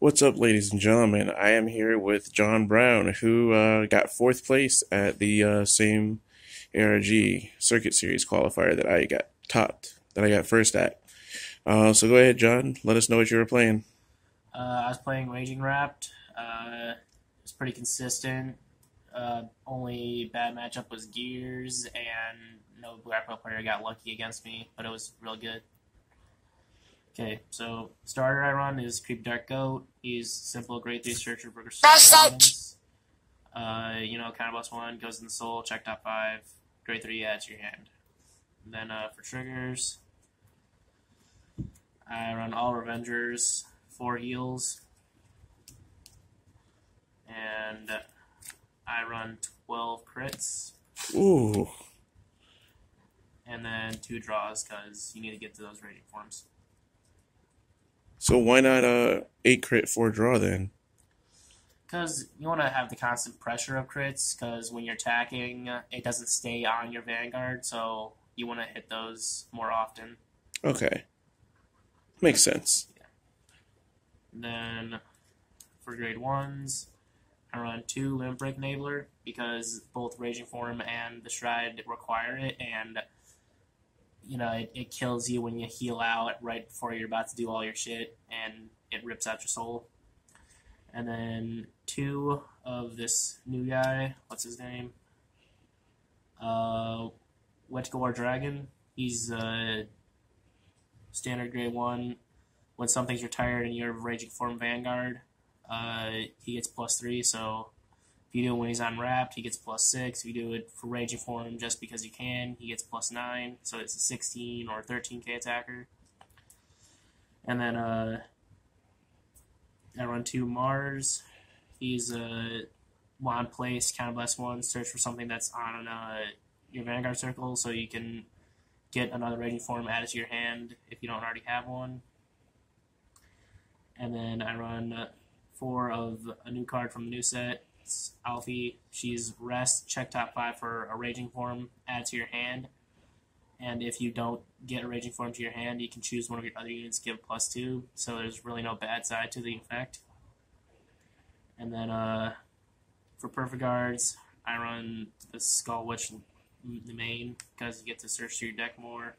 What's up, ladies and gentlemen? I am here with John Brown, who got fourth place at the same ARG Circuit Series qualifier that I got first at. So go ahead, John. Let us know what you were playing. I was playing Raging Rapt. It's pretty consistent. Only bad matchup was Gears, and no grapple player got lucky against me, but it was real good. Okay, so starter I run is Creep Dark Goat. He's simple grade 3 searcher for commons. Counter +1, goes in the soul, check top 5, grade 3 adds to your hand. And then for triggers, I run all Revengers, 4 heals, and I run 12 crits. Ooh. And then 2 draws because you need to get to those raging forms. So why not 8 crit 4 draw then? Because you want to have the constant pressure of crits, because when you're attacking, it doesn't stay on your Vanguard, so you want to hit those more often. Okay. Makes sense. Yeah. Then for grade 1s, I run 2 Limb Break Enabiler, because both Raging Form and the Stride require it, and it kills you when you heal out right before you're about to do all your shit, and it rips out your soul. And then 2 of this new guy, what's his name? Weltgore Dragon. He's standard grade 1. When something's retired and you're Raging Form Vanguard, he gets +3, so if you do it when he's on Rapt, he gets +6. If you do it for Raging Form just because you can, he gets +9. So it's a 16 or 13k attacker. And then I run 2 Mars. He's a wand place, counter +1, search for something that's on your Vanguard circle so you can get another Raging Form added to your hand if you don't already have one. And then I run 4 of a new card from the new set. It's Alfie. She's rest, check top 5 for a Raging Form, add to your hand. And if you don't get a Raging Form to your hand, you can choose one of your other units, give +2. So there's really no bad side to the effect. And then for Perfect Guards, I run the Skull Witch, the main, because you get to search through your deck more.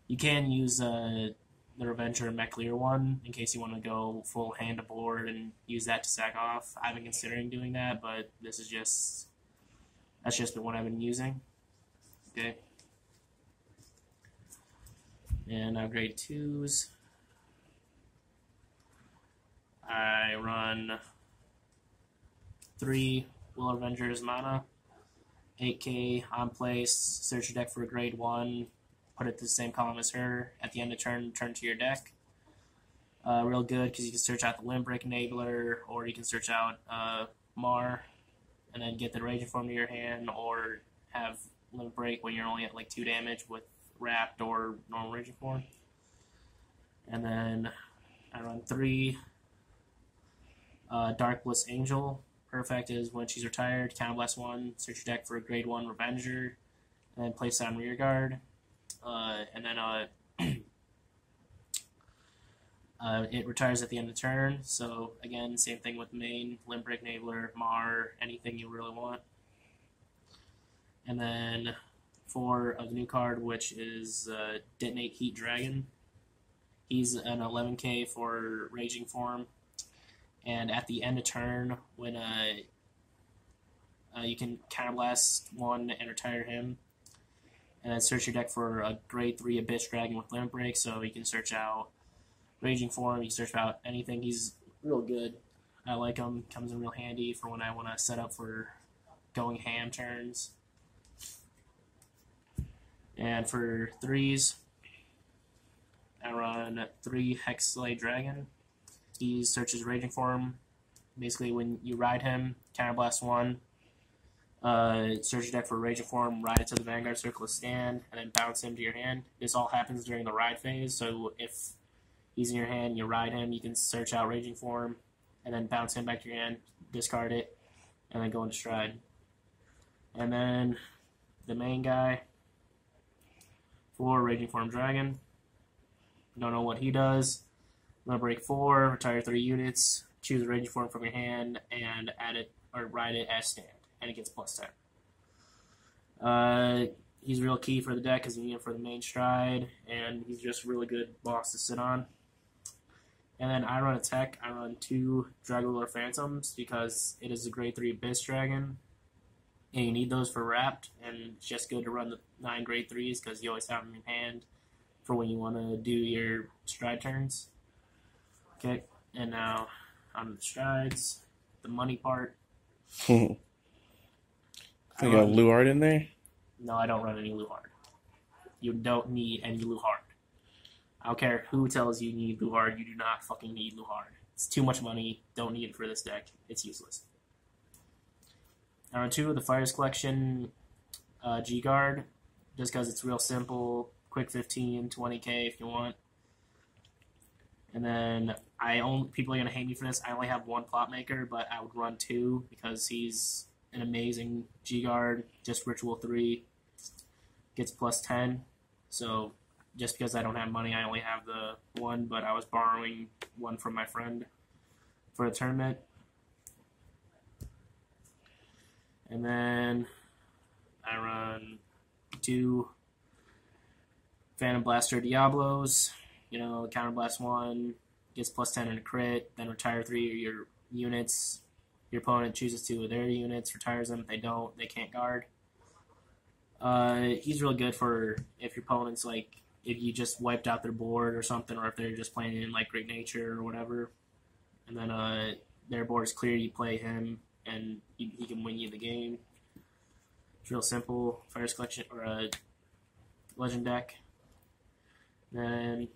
You can use the Revenger Mechleer one in case you want to go full hand to board and use that to sack off. I've been considering doing that, but that's just been what I've been using. Okay. And now grade 2s. I run 3 Will Avengers mana, 8k on place, search your deck for a grade 1, put it to the same column as her. At the end of turn, turn to your deck. Real good because you can search out the Limb Break Enabler, or you can search out Mar, and then get the Raging Form to your hand, or have Limb Break when you're only at like 2 damage with Rapt or normal Raging Form. And then I run 3 Dark Bliss Angel. Perfect is when she's retired, counter +1, search your deck for a grade 1 Revenger, and then place it on rear guard. And then it retires at the end of turn. So again, same thing with main, Limb Break Enabler, Mar, anything you really want. And then 4 of the new card, which is Detonate Heat Dragon. He's an 11k for Raging Form. And at the end of turn, when you can counterblast 1 and retire him, and then search your deck for a grade 3 Abyss Dragon with Limb Break, so you can search out Raging Form, you can search out anything. He's real good. I like him. Comes in real handy for when I want to set up for going ham turns. And for 3s, I run 3 Hexblade Dragon. He searches Raging Form. Basically, when you ride him, counterblast 1, search your deck for Raging Form, ride it to the Vanguard circle of stand, and then bounce him to your hand. This all happens during the ride phase, so if he's in your hand and you ride him, you can search out Raging Form, and then bounce him back to your hand, discard it, and then go into Stride. And then the main guy for Raging Form Dragon. Don't know what he does. I'm going to break 4, retire 3 units, choose a raging form from your hand and add it or ride it as stand, and it gets +10. He's real key for the deck because you need him for the main stride, and he's just a really good boss to sit on. And then I run a tech. I run 2 dragruler phantoms because it is a grade 3 abyss dragon, and you need those for Rapt, and it's just good to run the 9 grade 3s because you always have them in hand for when you want to do your stride turns. Okay, and now on the strides, the money part. You got Luard in there? No, I don't run any Luard. You don't need any Luard. I don't care who tells you need Luard, you do not fucking need Luard. It's too much money, don't need it for this deck, it's useless. Round 2 of the Fires Collection G-Guard, just because it's real simple, quick 15, 20k if you want. And then people are going to hate me for this, I only have 1 plot maker, but I would run 2 because he's an amazing G-Guard, just Ritual 3, gets +10. So just because I don't have money, I only have the 1, but I was borrowing 1 from my friend for the tournament. And then I run 2 Phantom Blaster Diablos. You know, Counterblast 1, gets +10 in a crit, then retire 3 of your units. Your opponent chooses 2 of their units, retires them. If they don't, they can't guard. He's really good for if your opponent's like, if you just wiped out their board or something, or if they're just playing in like Great Nature or whatever, and then their board is clear, you play him, and he can win you the game. It's real simple. Fires Collection or a Legend deck. Then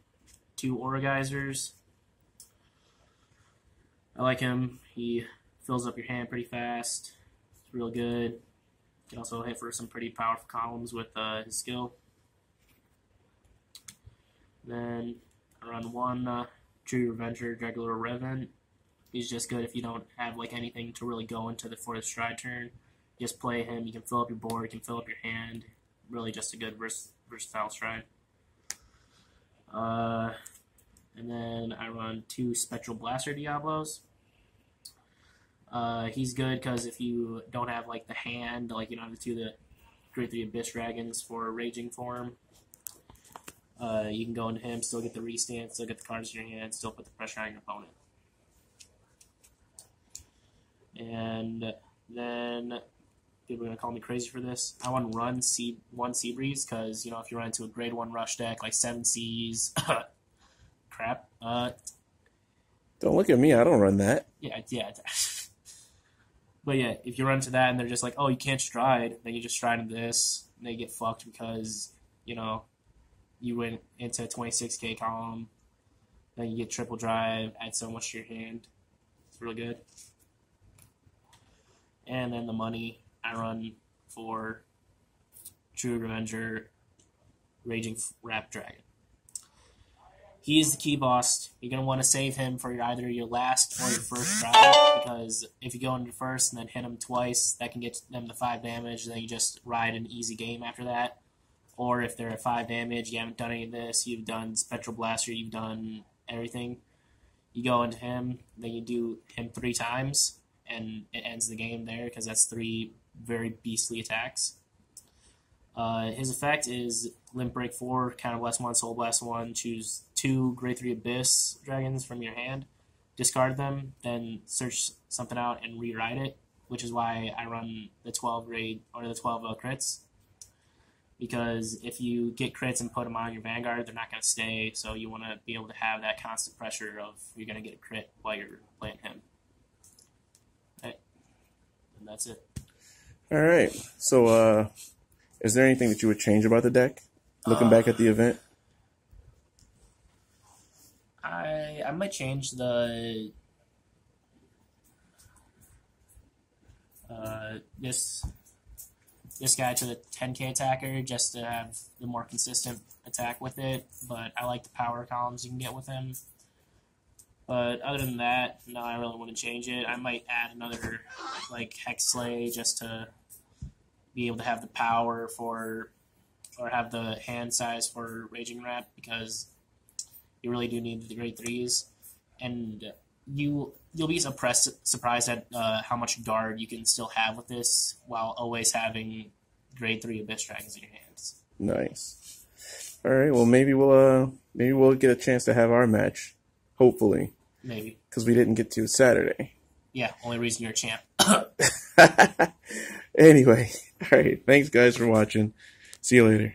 2 Aura Geysers. I like him. He fills up your hand pretty fast. It's real good. Can also hit for some pretty powerful columns with his skill. Then I run 1 True Revenger Dragruler Revenant. He's just good if you don't have like anything to really go into for the stride turn. Just play him. You can fill up your board. You can fill up your hand. Really, just a good versatile stride. And then I run 2 Spectral Blaster Diablos. He's good because if you don't have like the hand, like you don't have to do the Grade 3 Abyss Dragons for Raging form, you can go into him, still get the restand, still get the cards in your hand, still put the pressure on your opponent. And then people are going to call me crazy for this. I want to run 1 Seabreeze because, you know, if you run into a grade 1 rush deck like 7 Seas, crap. Don't look at me, I don't run that. Yeah. But yeah, if you run into that and they're just like, oh, you can't stride, then you just stride into this, and they get fucked because, you know, you went into a 26k column, then you get triple drive, add so much to your hand. It's real good. And then the money, I run for True Revenger Raging Rapt Dragon. He is the key boss. You're going to want to save him for either your last or your first ride, because if you go into first and then hit him twice, that can get them to 5 damage, then you just ride an easy game after that. Or if they're at 5 damage, you haven't done any of this, you've done Spectral Blaster, you've done everything, you go into him, then you do him 3 times, and it ends the game there, because that's 3 very beastly attacks. His effect is Limp Break 4, Counterblast 1, Soul Blast 1, choose 2 Grade 3 Abyss Dragons from your hand, discard them, then search something out and rewrite it, which is why I run the 12 grade or the 12 crits. Because if you get crits and put them on your Vanguard, they're not going to stay, so you want to be able to have that constant pressure of you're going to get a crit while you're playing him. Right. And that's it. All right. So, is there anything that you would change about the deck, looking back at the event? I might change the this guy to the 10k attacker just to have the more consistent attack with it, but I like the power columns you can get with him. But other than that, no, I really wouldn't change it. I might add another like Hex Slay just to be able to have the power for, or have the hand size for Raging Rapt, because you really do need the grade 3s. And you'll be surprised at how much guard you can still have with this while always having grade 3 Abyss Dragons in your hands. Nice. All right. Well, maybe we'll get a chance to have our match. Hopefully. Maybe. Because we didn't get to Saturday. Yeah. Only reason you're a champ. Anyway. All right. Thanks, guys, for watching. See you later.